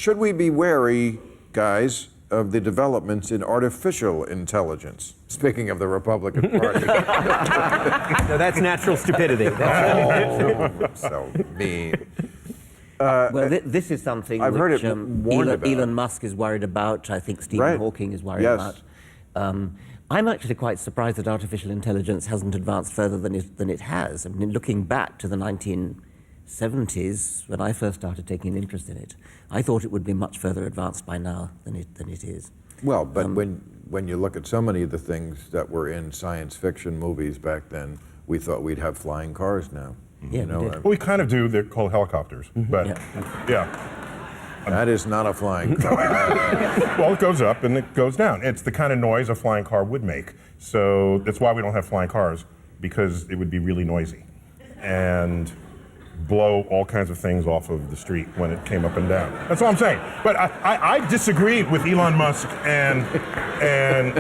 should we be wary, guys, of the developments in artificial intelligence? Speaking of the Republican Party. No, that's natural stupidity. So mean. Well, this is something I've heard which it warned about. Elon Musk is worried about. I think Stephen Hawking is worried about. I'm actually quite surprised that artificial intelligence hasn't advanced further than it has. I mean, looking back to the 1970s, when I first started taking an interest in it, I thought it would be much further advanced by now than it is. Well, but when you look at so many of the things that were in science fiction movies back then, we thought we'd have flying cars now. Yeah, you know, we did. Well, we kind of do. They're called helicopters. But, yeah. That is not a flying car. Well, it goes up and it goes down. It's the kind of noise a flying car would make. So that's why we don't have flying cars, because it would be really noisy and blow all kinds of things off of the street when it came up and down. That's all I'm saying. But I disagree with Elon Musk and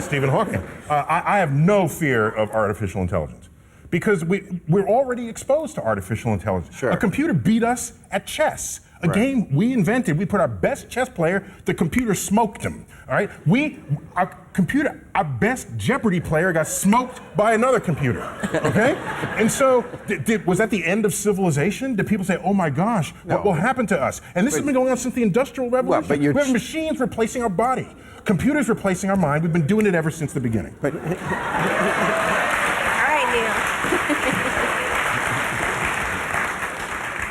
Stephen Hawking. I have no fear of artificial intelligence, because we're already exposed to artificial intelligence. Sure. A computer beat us at chess. A game we invented. We put our best chess player, the computer smoked him. All right? Our best Jeopardy player got smoked by another computer. Okay? And so, was that the end of civilization? Did people say, oh my gosh, what will happen to us? And this has been going on since the Industrial Revolution. Well, we have machines replacing our body, computers replacing our mind. We've been doing it ever since the beginning. All right, Neil.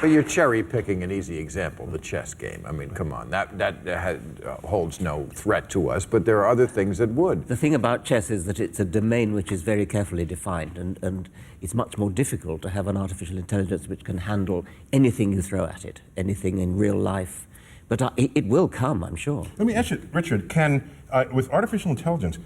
But you're cherry picking an easy example, the chess game. I mean, come on, that holds no threat to us, but there are other things that would. The thing about chess is that it's a domain which is very carefully defined, and it's much more difficult to have an artificial intelligence which can handle anything you throw at it, anything in real life. But it will come, I'm sure. Let me ask you, Richard, with artificial intelligence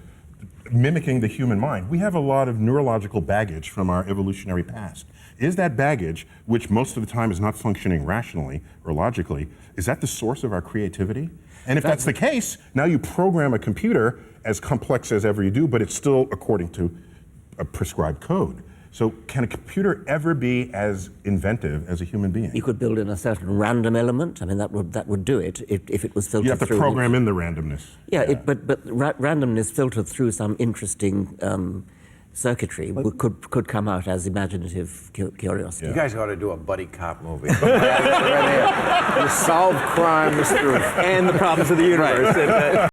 mimicking the human mind, we have a lot of neurological baggage from our evolutionary past. Is that baggage, which most of the time is not functioning rationally or logically, is that the source of our creativity? And if that's the case, now you program a computer as complex as ever you do, but it's still according to a prescribed code. So can a computer ever be as inventive as a human being? You could build in a certain random element. I mean, that would do it if it was filtered through. You have to program in the randomness. Yeah, but randomness filtered through some interesting circuitry could come out as imaginative curiosity. You guys ought to do a buddy cop movie. You solve crimes through And the problems of the universe.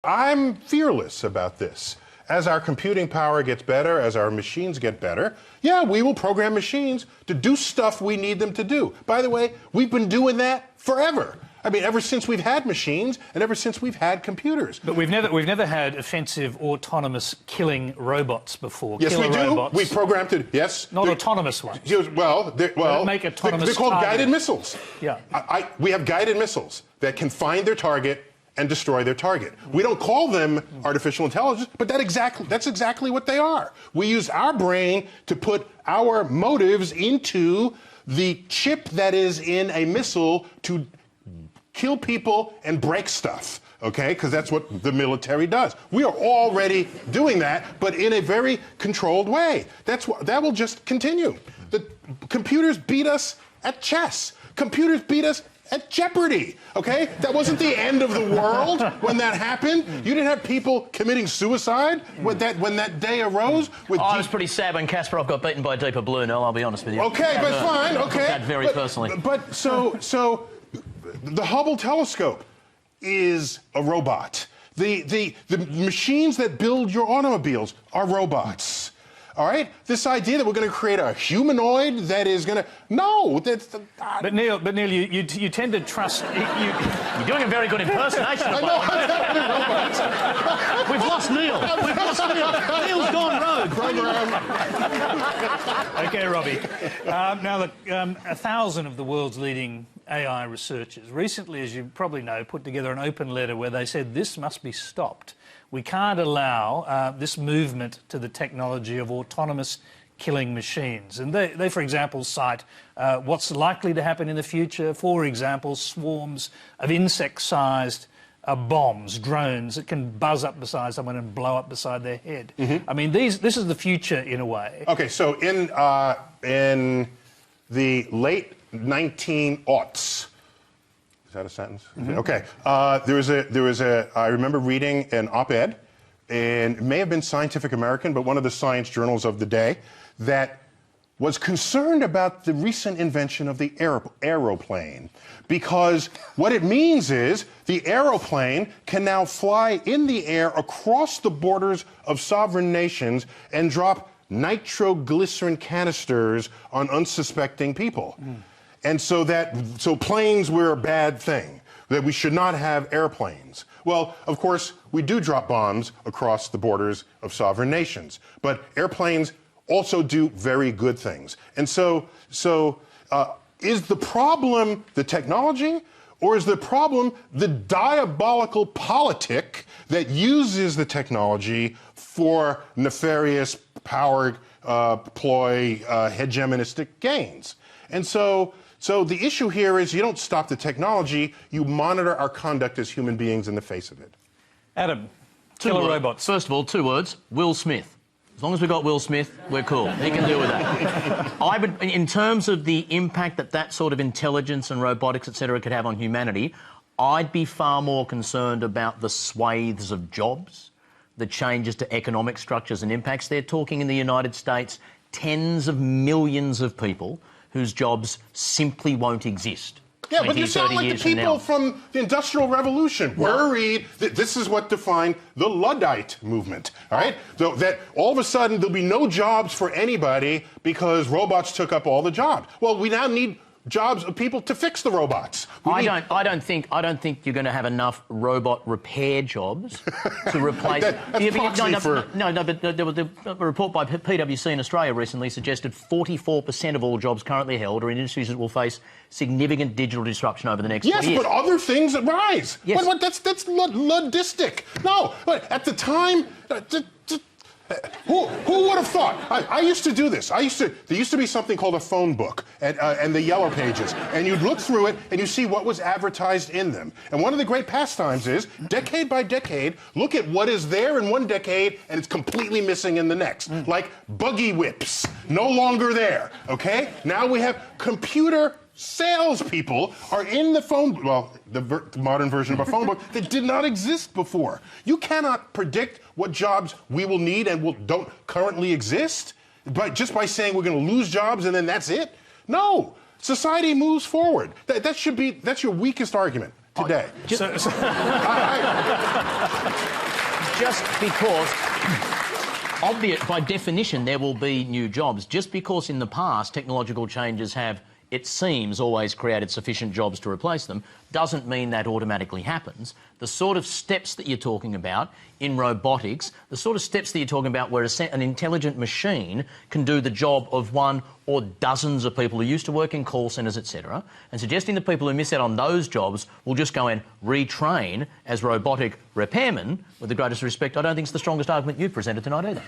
I'm fearless about this. As our computing power gets better, as our machines get better, yeah, we will program machines to do stuff we need them to do. By the way, we've been doing that forever. I mean, ever since we've had machines and ever since we've had computers. But we've never had offensive, autonomous killing robots before. Yes, Killer we do. robots. We programmed it. Yes. Not autonomous ones. Well, make autonomous they're called targeting. guided missiles. Yeah. We have guided missiles that can find their target and destroy their target. We don't call them artificial intelligence, but that's exactly what they are. We use our brain to put our motives into the chip that is in a missile to kill people and break stuff, okay? Because that's what the military does. We are already doing that, but in a very controlled way. That will just continue. The computers beat us at chess. Computers beat us at Jeopardy, okay? That wasn't the end of the world when that happened. You didn't have people committing suicide when that day arose. I was pretty sad when Kasparov got beaten by Deepa Blue, Noel, I'll be honest with you. Okay, but fine, okay. That very personally. But so the Hubble telescope is a robot. The machines that build your automobiles are robots. All right? This idea that we're going to create a humanoid that is going to... No, that's... But Neil, you tend to trust... You're doing a very good impersonation. I know, I'm robots. We've lost Neil. We've lost Neil. Neil's gone rogue. OK, Robbie. Now, look, 1,000 of the world's leading AI researchers recently, as you probably know, put together an open letter where they said this must be stopped. We can't allow this movement to the technology of autonomous killing machines. And they for example, cite what's likely to happen in the future. For example, swarms of insect-sized bombs, drones that can buzz up beside someone and blow up beside their head. Mm-hmm. I mean, this is the future in a way. Okay, so in the late 1900s. Is that a sentence? Okay. I remember reading an op-ed, and it may have been Scientific American, but one of the science journals of the day, that was concerned about the recent invention of the aeroplane. Because what it means is the aeroplane can now fly in the air across the borders of sovereign nations and drop nitroglycerin canisters on unsuspecting people. And so planes were a bad thing, that we should not have airplanes. Well, of course, we do drop bombs across the borders of sovereign nations, but airplanes also do very good things. And so is the problem the technology, or is the problem the diabolical politic that uses the technology for nefarious power ploy, hegemonistic gains? And so the issue here is you don't stop the technology, you monitor our conduct as human beings in the face of it. Adam, killer robots. First of all, 2 words, Will Smith. As long as we've got Will Smith, we're cool. He can deal with that. In terms of the impact that sort of intelligence and robotics, etc., could have on humanity, I'd be far more concerned about the swathes of jobs, the changes to economic structures and impacts. They're talking in the United States, tens of millions of people whose jobs simply won't exist. Yeah, but you sound like the people from the Industrial Revolution, worried that this is what defined the Luddite movement, all right? So that all of a sudden there'll be no jobs for anybody because robots took up all the jobs. Well, we now need jobs of people to fix the robots. I don't think you're going to have enough robot repair jobs to replace. But there was a report by PwC in Australia recently suggested 44% of all jobs currently held are in industries that will face significant digital disruption over the next 20 years. Yes, but other things rise. Yes. That's Luddistic. No, but at the time. Who would have thought? I used to do this. There used to be something called a phone book and the Yellow Pages, and you'd look through it and you see what was advertised in them. And one of the great pastimes is, decade by decade, look at what is there in one decade and it's completely missing in the next. Like buggy whips, no longer there. Okay? Now we have computer salespeople are in the phone, the modern version of a phone book that did not exist before. You cannot predict what jobs we will need and don't currently exist just by saying we're going to lose jobs and then that's it. No, society moves forward. That's your weakest argument today. Just because, by definition, there will be new jobs. Just because in the past technological changes have, it seems, always created sufficient jobs to replace them, doesn't mean that automatically happens. The sort of steps that you're talking about in robotics, the sort of steps that you're talking about where an intelligent machine can do the job of one or dozens of people who used to work in call centres, etc., and suggesting that people who miss out on those jobs will just go and retrain as robotic repairmen, with the greatest respect, I don't think it's the strongest argument you've presented tonight either.